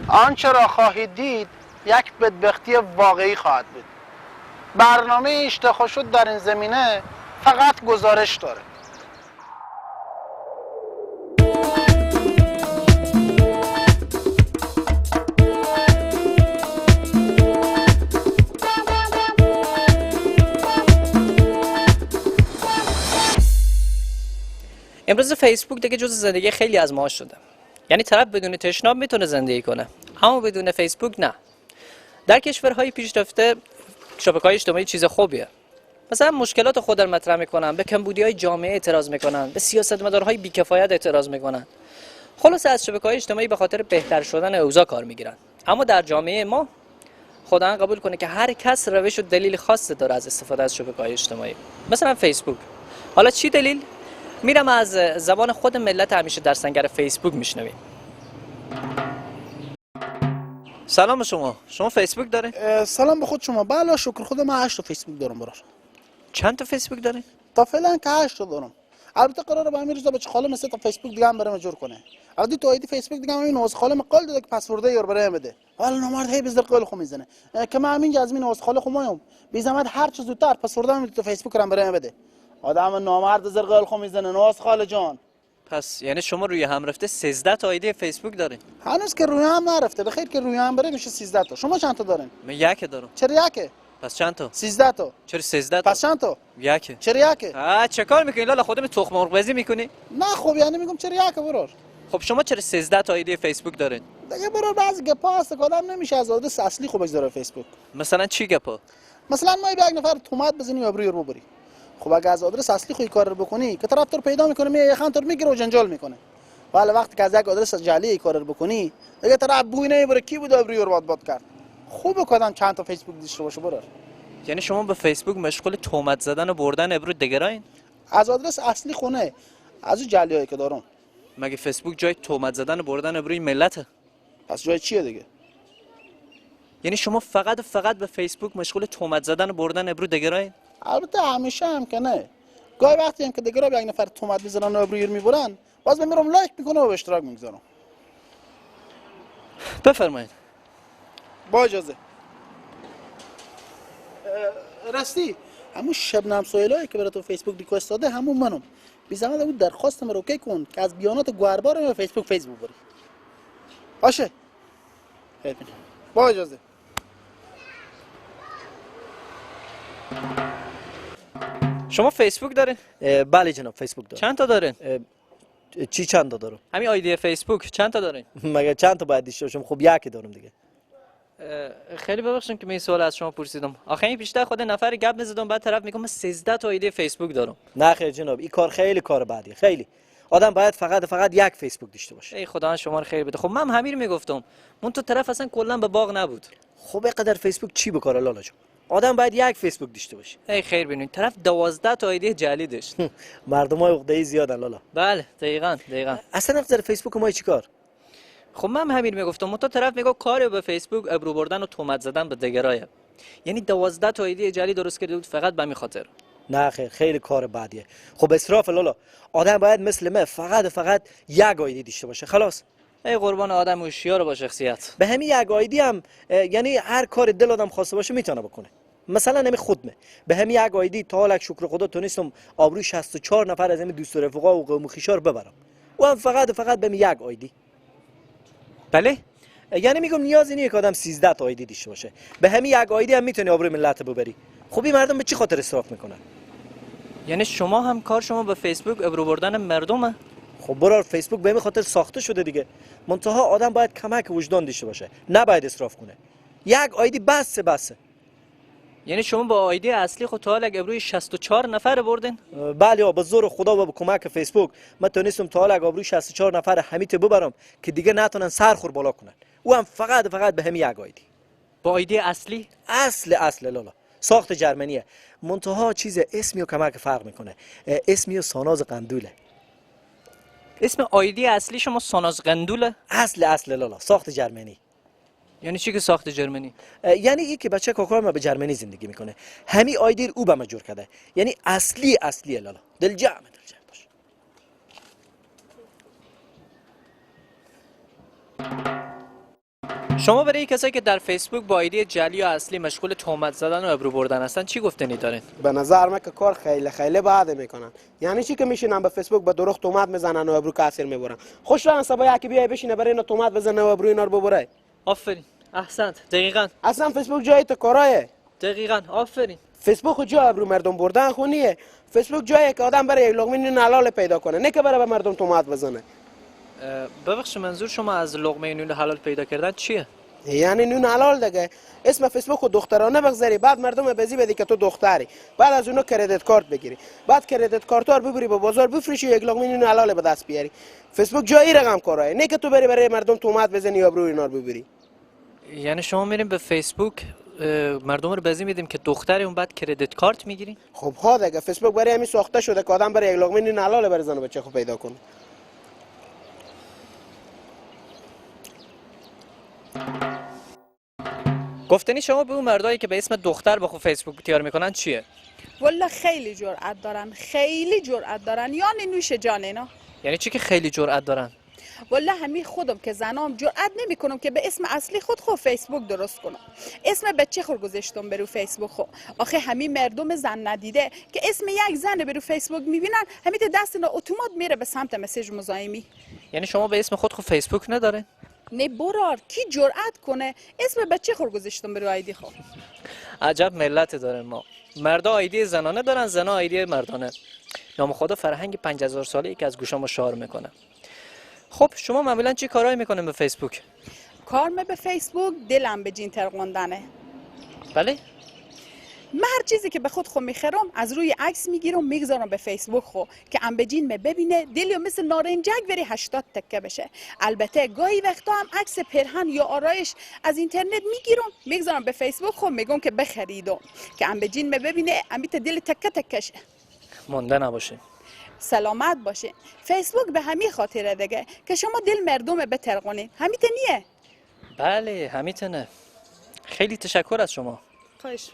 آنچه را خواهید دید یک بدبختی واقعی خواهد بود. برنامه اشتخاص شد در این زمینه فقط گزارش داره. امروز فیسبوک دیگه جز زندگی خیلی از ما شده. یعنی طرف بدون تشناب میتونه زندگی کنه، اما بدون فیسبوک نه. در کشورهای پیشرفته شبکه‌های اجتماعی چیز خوبیه. مثلا مشکلات خود را مطرح میکنن، به کمبودی‌های جامعه اعتراض میکنن، به سیاستمدارهای بی‌کفایت اعتراض میکنن. خلاصه از شبکه‌های اجتماعی به خاطر بهتر شدن اوضاع کار میگیرن. اما در جامعه ما خدا قبول کنه که هر کس روش و دلیل خاصی داره از استفاده از شبکه‌های اجتماعی. مثلا فیسبوک. حالا چی دلیل؟ میرم از زبان خود ملت همیشه در سنگر فیسبوک میشنویم. سلام شما فیسبوک دارین؟ سلام به خود شما. بله شکر خدا من 8 تا فیسبوک دارم برار. چند تا فیسبوک دارین؟ تا فعلا که 8 تا دارم. البته قراره به همین روزا بچه خاله مثل تا فیسبوک دیگه هم برام جور کنه. البته تو ایدی فیسبوک دیگه هم این نوز خاله مقال داده که پسورده یار برام بده. والا نمرد هی بزر قول خو میزنه. که من همین از این نوز خاله خو میام. بی زحمت هر چه زودتر پسورده تو فیسبوک رام برام بده. آدم نامرد زر قول خو میزنه نوز خاله جان. پس یعنی شما روی هم رفته 13 تا ایدی فیسبوک دارین؟ هنوز که روی هم نرفته. بخیر که روی هم بره میشه 13 تا. شما چند تا دارین؟ من یک دارم. چرا یکه؟ پس چند تا؟ 13 تا. چرا 13 تا؟ پس چند تا؟ یک. چرا یکه؟ چه کار میکنی لالا؟ خودت تخم مرغ بازی میکنی؟ نه خب یعنی میگم چرا یکه برار. خب شما چرا 13 تا ایدی فیسبوک دارین؟ دیگه برای بعضی گپا هست که آدم نمیشه از آدرس اصلی خوب بگذاره فیسبوک. مثلا چی گپا؟ مثلا ما به یک نفر تومت بزنیم یا روی رو ببری. خب اگه از آدرس اصلی خوی کار رو بکنی که طرف تو رو پیدا میکنه میاد یخن تو رو میگیره و جنجال میکنه. ولی وقتی که از یک آدرس جعلی کار رو بکنی دیگه طرف بوی نمیبره کی بود روی رو باد کرد. خوبه که آدم چند تا فیسبوک داشته باشه برار. یعنی شما به فیسبوک مشغول تهمت زدن و بردن ابرو دیگراین؟ از آدرس اصلی خونه از اون جعلیایی که دارم. مگه فیسبوک جای تهمت زدن و بردن ابروی ملته؟ پس جای چیه دیگه؟ یعنی شما فقط به فیسبوک مشغول تهمت زدن و بردن ابرو دیگراین؟ البته همیشه هم که نه. گاهی وقتی هم که دیگرا به یک نفر تومت میزنن و ابروی میبرن باز میرم لایک میکنم و به اشتراک میگذارم. بفرمایید. با اجازه. راستی همون شبنم سویلایی که برای تو فیسبوک ریکوست داده همون منم. بی زحمت بود درخواستم رو اوکی کن که از بیانات گوهربار رو فیسبوک ببری. باشه. با اجازه. شما فیسبوک دارین؟ بله جناب فیسبوک دارم. چند تا دارین؟ چی چند تا دارم؟ همین آیدی فیسبوک چند تا دارین؟ مگه چند تا باید داشته باشم؟ خب یکی دارم دیگه. خیلی ببخشید که من این سوال از شما پرسیدم. آخه این بیشتر خود نفر گپ میزدم بعد طرف میگم من 13 تا آیدی فیسبوک دارم. نه خیر جناب این کار خیلی کار بعدیه خیلی. آدم باید فقط یک فیسبوک داشته باشه. ای خدا شما رو خیر بده. خب من همین رو میگفتم. اون تو طرف اصلا کلا به باغ نبود. خب اینقدر فیسبوک چی بکاره لالا جون؟ آدم باید یک فیسبوک داشته باشه. ای خیر ببینید طرف 12 تا آیدی جعلی داشت. مردمای عقده‌ای زیادن لالا. بله دقیقاً. اصلا نظر فیسبوک ما چیکار؟ خب من همین میگفتم. تو طرف میگه کار به فیسبوک ابرو بردن و تهمت زدن به دیگرایه. یعنی 12 تا آیدی جعلی درست کرده بود فقط به همین خاطر. نه خیر خیلی کار بعدیه. خب اسراف لالا. آدم باید مثل من فقط یک آیدی داشته باشه خلاص. ای قربان آدم هوشیار با شخصیت. به همین یک آیدی هم یعنی هر کار دل آدم خواسته باشه میتونه بکنه. مثلا نمی خودمه به همین یک آیدی تا حالا شکر خدا تونستم آبروی 64 نفر از همین دوست و رفقا و قوم و خیشار ببرم و هم فقط به همین یک آیدی. بله یعنی میگم نیازی نیست که آدم 13 تا آیدی داشته باشه. به همین یک آیدی هم میتونی آبروی ملت ببری. خب این مردم به چی خاطر اسراف میکنن؟ یعنی شما هم کار شما به فیسبوک ابرو بردن مردمه؟ خب برار فیسبوک به همین خاطر ساخته شده دیگه. منتها آدم باید کمک وجدان داشته باشه نباید اسراف کنه. یک آیدی بسه. یعنی شما با آیدی اصلی خود تا حالا ابروی 64 نفر بردین؟ بله با زور خدا و با کمک فیسبوک من تونستم تا حالا ابروی 64 نفر همیت ببرم که دیگه نتونن سرخور بالا کنن و هم فقط به همین یک آیدی. با آیدی اصلی؟ اصل لالا ساخت جرمنیه. منتها چیز اسمی و کمک فرق میکنه. اسمی و ساناز قندوله. اسم آیدی اصلی شما ساناز قندوله؟ اصل لالا ساخت جرمنی. یعنی چی که ساخت جرمنی؟ یعنی این که بچه کاکا ما به جرمنی زندگی میکنه همین آیدی او به ما جور کرده. یعنی اصلیه لالا دل جمع باش. شما برای کسایی که در فیسبوک با ایده جعلی و اصلی مشغول تهمت زدن و ابرو بردن هستن چی گفتنی دارین؟ به نظر من که کار خیلی بد میکنن. یعنی چی که میشینن به فیسبوک به دروغ تهمت میزنن و ابرو کاسر میبرن. خوش ران صبح یکی بیای بشینه برای اینا تهمت بزنه و ابرو اینا رو ببره. آفرین، احسنت، دقیقاً. اصلا فیسبوک جای تو کارایه. دقیقاً، آفرین. فیسبوک جا ابرو مردم بردن خونیه. فیسبوک جاییه که آدم برای یک لقمه نون حلال پیدا کنه، نه که برای به مردم تهمت بزنه. ببخشید منظور شما از لقمه نون حلال پیدا کردن چیه؟ یعنی نون حلال دیگه. اسم فیسبوک رو دخترانه بگذاری، بعد مردم بزی بدی که تو دختری، بعد از اونو کردیت کارت بگیری، بعد کردیت کارت رو ببری به بازار بفروشی و یک لقمه نون حلال به دست بیاری. فیسبوک جایی رقم کارایه، نه که تو بری برای مردم تهمت بزنی یا ابرو اینا رو ببری. یعنی شما میریم به فیسبوک مردم رو بزی میدیم که دختری، اون بعد کردیت کارت میگیرین؟ خب ها دیگه فیسبوک برای همین ساخته شده که آدم برای یک لقمه نون حلال بر زن و بچه خو پیدا کنه. گفتنی شما به اون مردایی که به اسم دختر با خود فیسبوک تیار میکنن چیه؟ والله خیلی جرأت دارن، خیلی جرأت دارن، یعنی نوش جان اینا. یعنی چی که خیلی جرأت دارن؟ والله همین خودم که زنام جرأت نمیکنم که به اسم اصلی خود فیسبوک درست کنم. اسم بچه خود گذاشتم برو فیسبوک خو. آخه همین مردم زن ندیده که اسم یک زن برو فیسبوک میبینن، همین دست اینا اتومات میره به سمت مسیج مزاحمی. یعنی شما به اسم خود فیسبوک نداره؟ نه برار کی جرأت کنه اسم بچه خود گذاشتم برو آیدی خو. عجب ملت داره ما. مردا آیدی زنانه دارن، زنا آیدی مردانه. نام خدا فرهنگ 5000 ساله ای که از گوشام شعار میکنه. خب شما معمولا چی کارایی میکنین به فیسبوک؟ کارم به فیسبوک دلم به جین ترقوندنه. بله؟ من هر چیزی که به خود میخرم از روی عکس میگیرم میگذارم به فیسبوک که ام بجین ببینه دلم مثل نارنجک بری 80 تکه بشه. البته گاهی وقتا هم عکس پرهن یا آرایش از اینترنت میگیرم میگذارم به فیسبوک میگم که بخریدم که ام بجین ببینه امیت دل تکه تکشه. مونده نباشه. سلامت باشه. فیسبوک به همین خاطره دیگه که شما دل مردم بترقونین. همیت نیه؟ بله همیتنه. خیلی تشکر از شما. خواهش.